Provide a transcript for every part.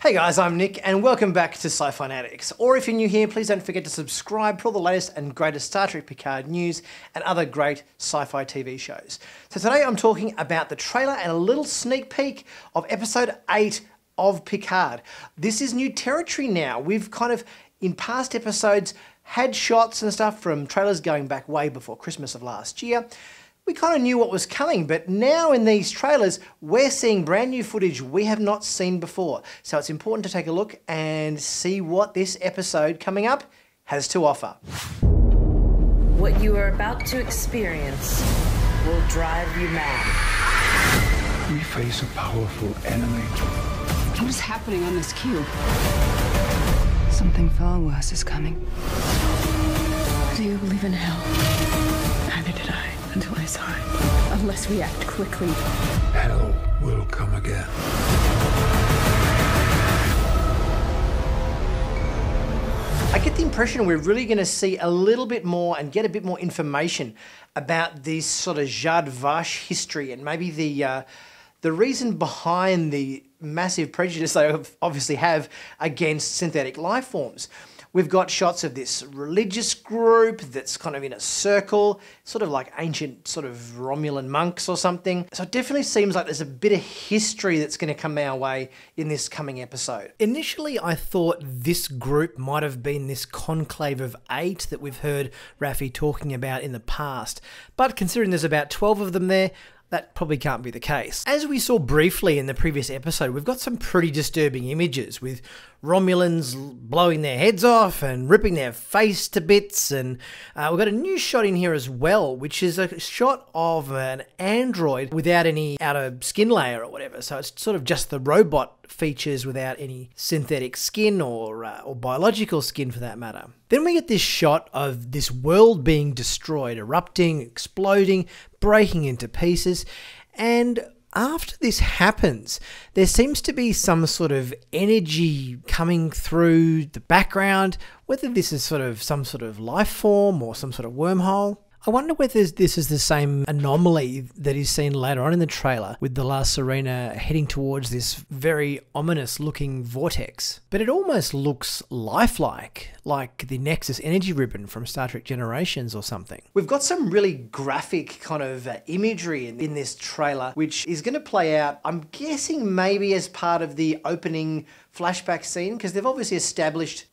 Hey guys, I'm Nick and welcome back to Sci-Finatics. Or if you're new here, please don't forget to subscribe for all the latest and greatest Star Trek Picard news and other great sci-fi TV shows. So today I'm talking about the trailer and a little sneak peek of episode 8 of Picard. This is new territory now. We've kind of, in past episodes, had shots and stuff from trailers going back way before Christmas of last year. We kind of knew what was coming, but now in these trailers, we're seeing brand new footage we have not seen before. So it's important to take a look and see what this episode coming up has to offer. What you are about to experience will drive you mad. We face a powerful enemy. What is happening on this cube? Something far worse is coming. Do you believe in hell? Neither did I. Until I saw it. Unless we act quickly. Hell will come again. I get the impression we're really going to see a little bit more and get a bit more information about this sort of Zhat Vash history and maybe the reason behind the massive prejudice they obviously have against synthetic life forms. We've got shots of this religious group that's kind of in a circle, sort of like ancient sort of Romulan monks or something. So it definitely seems like there's a bit of history that's going to come our way in this coming episode. Initially, I thought this group might have been this conclave of 8 that we've heard Raffi talking about in the past. But considering there's about 12 of them there, that probably can't be the case. As we saw briefly in the previous episode, we've got some pretty disturbing images with Romulans blowing their heads off and ripping their face to bits, and we've got a new shot in here as well, which is a shot of an android without any outer skin layer or whatever, so it's sort of just the robot features without any synthetic skin or biological skin for that matter. Then we get this shot of this world being destroyed, erupting, exploding, breaking into pieces, and after this happens, there seems to be some sort of energy coming through the background, whether this is some sort of life form or some sort of wormhole. I wonder whether this is the same anomaly that is seen later on in the trailer with the La Sirena heading towards this very ominous looking vortex. But it almost looks lifelike, like the Nexus energy ribbon from Star Trek Generations or something. We've got some really graphic kind of imagery in this trailer, which is going to play out, I'm guessing maybe as part of the opening flashback scene, because they've obviously established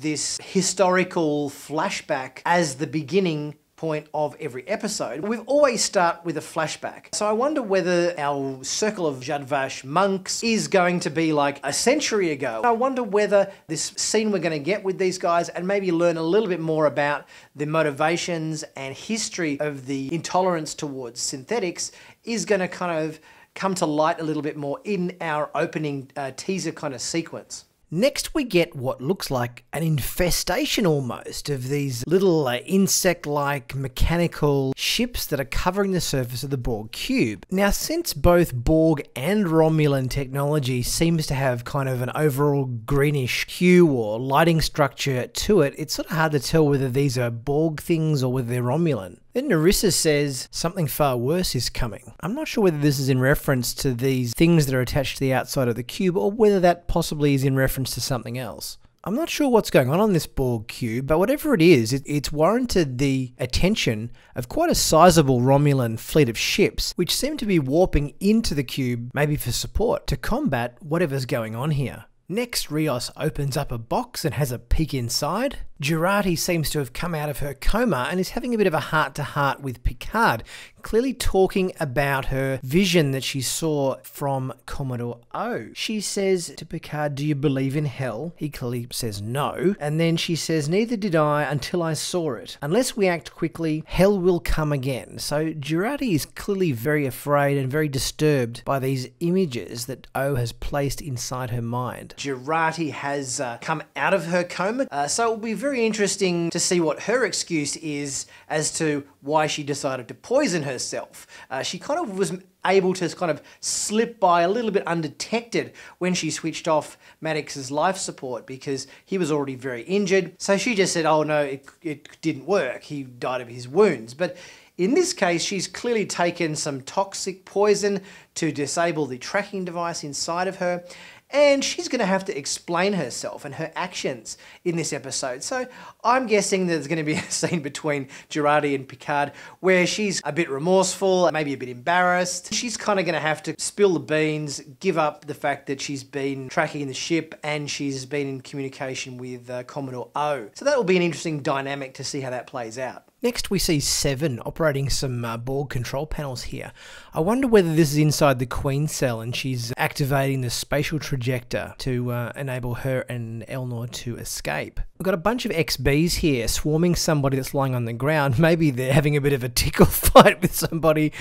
this historical flashback as the beginning point of every episode. We've always start with a flashback. So I wonder whether our circle of Zhat Vash monks is going to be like a century ago. I wonder whether this scene we're going to get with these guys and maybe learn a little bit more about the motivations and history of the intolerance towards synthetics is going to kind of come to light a little bit more in our opening teaser kind of sequence. Next we get what looks like an infestation almost of these little insect-like mechanical ships that are covering the surface of the Borg cube. Now, since both Borg and Romulan technology seems to have kind of an overall greenish hue or lighting structure to it, it's sort of hard to tell whether these are Borg things or whether they're Romulan. Then Narissa says something far worse is coming. I'm not sure whether this is in reference to these things that are attached to the outside of the cube or whether that possibly is in reference to something else. I'm not sure what's going on this Borg cube, but whatever it is, it's warranted the attention of quite a sizable Romulan fleet of ships, which seem to be warping into the cube, maybe for support, to combat whatever's going on here. Next, Rios opens up a box and has a peek inside. Jurati seems to have come out of her coma and is having a bit of a heart-to-heart with Picard, clearly talking about her vision that she saw from Commodore O. She says to Picard, "Do you believe in hell?" He clearly says no, and then she says, "Neither did I until I saw it. Unless we act quickly, hell will come again." So Jurati is clearly very afraid and very disturbed by these images that O has placed inside her mind. Jurati has come out of her coma, so it will be very interesting to see what her excuse is as to why she decided to poison herself. She kind of was able to kind of slip by a little bit undetected when she switched off Maddox's life support because he was already very injured. So she just said, oh no, it didn't work. He died of his wounds. But in this case, she's clearly taken some toxic poison to disable the tracking device inside of her. and she's going to have to explain herself and her actions in this episode. So I'm guessing there's going to be a scene between Jurati and Picard where she's a bit remorseful, maybe a bit embarrassed. She's kind of going to have to spill the beans, give up the fact that she's been tracking the ship and she's been in communication with Commodore O. So that will be an interesting dynamic to see how that plays out. Next we see Seven operating some Borg control panels here. I wonder whether this is inside the Queen cell and she's activating the spatial trajector to enable her and Elnor to escape. We've got a bunch of XBs here swarming somebody that's lying on the ground. Maybe they're having a bit of a tickle fight with somebody,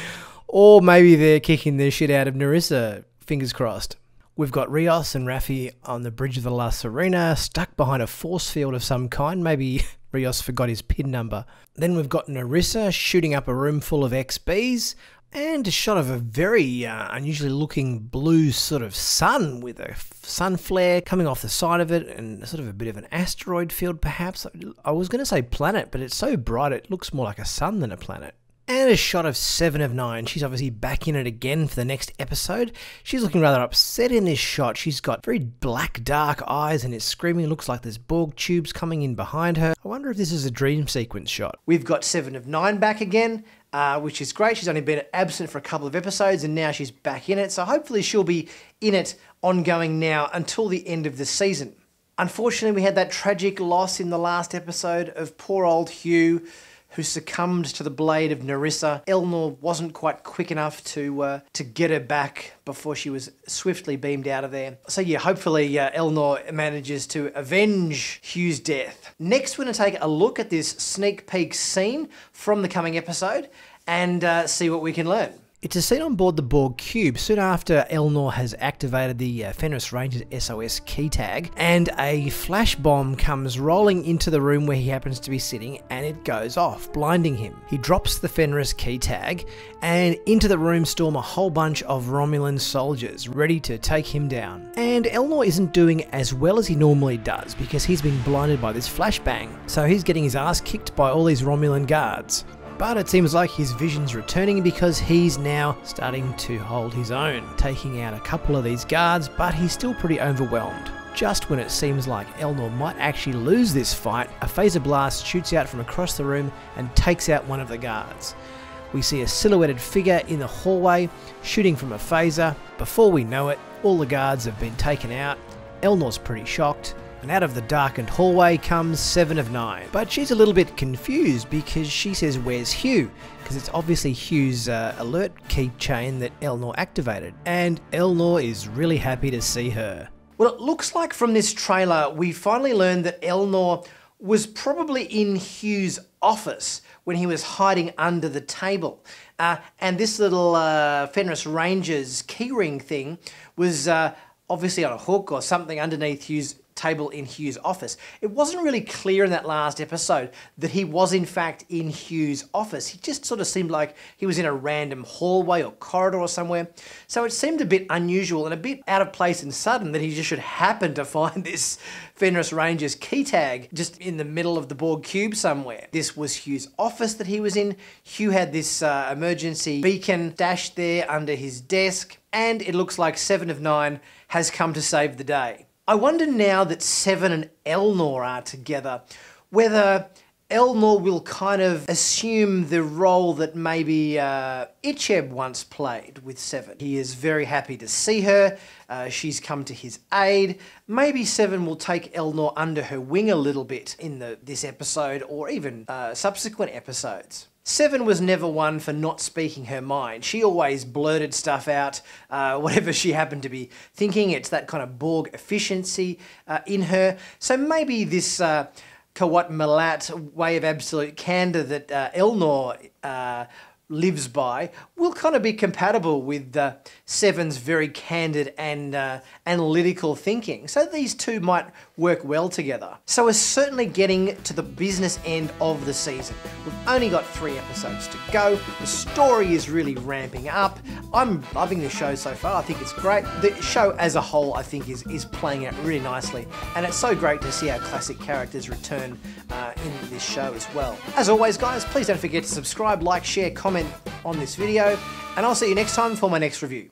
or maybe they're kicking the shit out of Narissa. Fingers crossed. We've got Rios and Raffi on the bridge of the La Serena, stuck behind a force field of some kind. Maybe Rios forgot his PIN number. Then we've got Narissa shooting up a room full of XBs, and a shot of a very unusually looking blue sort of sun with a sun flare coming off the side of it and sort of a bit of an asteroid field perhaps. I was going to say planet, but it's so bright it looks more like a sun than a planet. And a shot of 7 of 9. She's obviously back in it again for the next episode. She's looking rather upset in this shot. She's got very black, dark eyes and is screaming. It looks like there's Borg tubes coming in behind her. I wonder if this is a dream sequence shot. We've got 7 of 9 back again, which is great. She's only been absent for a couple of episodes and now she's back in it. So hopefully she'll be in it ongoing now until the end of the season. Unfortunately, we had that tragic loss in the last episode of poor old Hugh, who succumbed to the blade of Narissa. Elnor wasn't quite quick enough to get her back before she was swiftly beamed out of there. So yeah, hopefully Elnor manages to avenge Hugh's death. Next, we're going to take a look at this sneak peek scene from the coming episode and see what we can learn. It's a scene on board the Borg cube soon after Elnor has activated the Fenris Rangers SOS key tag, and a flash bomb comes rolling into the room where he happens to be sitting and it goes off, blinding him. He drops the Fenris key tag and into the room storm a whole bunch of Romulan soldiers ready to take him down. And Elnor isn't doing as well as he normally does because he's been blinded by this flashbang, so he's getting his ass kicked by all these Romulan guards. But it seems like his vision's returning because he's now starting to hold his own, taking out a couple of these guards, but he's still pretty overwhelmed. Just when it seems like Elnor might actually lose this fight, a phaser blast shoots out from across the room and takes out one of the guards. We see a silhouetted figure in the hallway shooting from a phaser. Before we know it, all the guards have been taken out. Elnor's pretty shocked. And out of the darkened hallway comes 7 of 9. But she's a little bit confused because she says, "Where's Hugh?" Because it's obviously Hugh's alert keychain that Elnor activated. And Elnor is really happy to see her. Well, it looks like from this trailer we finally learned that Elnor was probably in Hugh's office when he was hiding under the table. And this little Fenris Rangers keyring thing was obviously on a hook or something underneath Hugh's table in Hugh's office. It wasn't really clear in that last episode that he was in fact in Hugh's office. He just sort of seemed like he was in a random hallway or corridor or somewhere. So it seemed a bit unusual and a bit out of place and sudden that he just should happen to find this Fenris Rangers key tag just in the middle of the Borg cube somewhere. This was Hugh's office that he was in. Hugh had this emergency beacon stashed there under his desk, and it looks like 7 of 9 has come to save the day. I wonder now that 7 and Elnor are together, whether Elnor will kind of assume the role that maybe Icheb once played with 7. He is very happy to see her. She's come to his aid. Maybe 7 will take Elnor under her wing a little bit in this episode or even subsequent episodes. 7 was never one for not speaking her mind. She always blurted stuff out, whatever she happened to be thinking. It's that kind of Borg efficiency in her. So maybe this Kawat Malat way of absolute candour that Elnor lives by will kind of be compatible with 7's very candid and analytical thinking. So these two might work well together. So we're certainly getting to the business end of the season. We've only got 3 episodes to go. The story is really ramping up. I'm loving the show so far. I think it's great. The show as a whole, I think, is playing out really nicely. And it's so great to see our classic characters return in this show as well. As always, guys, please don't forget to subscribe, like, share, comment on this video, and I'll see you next time for my next review.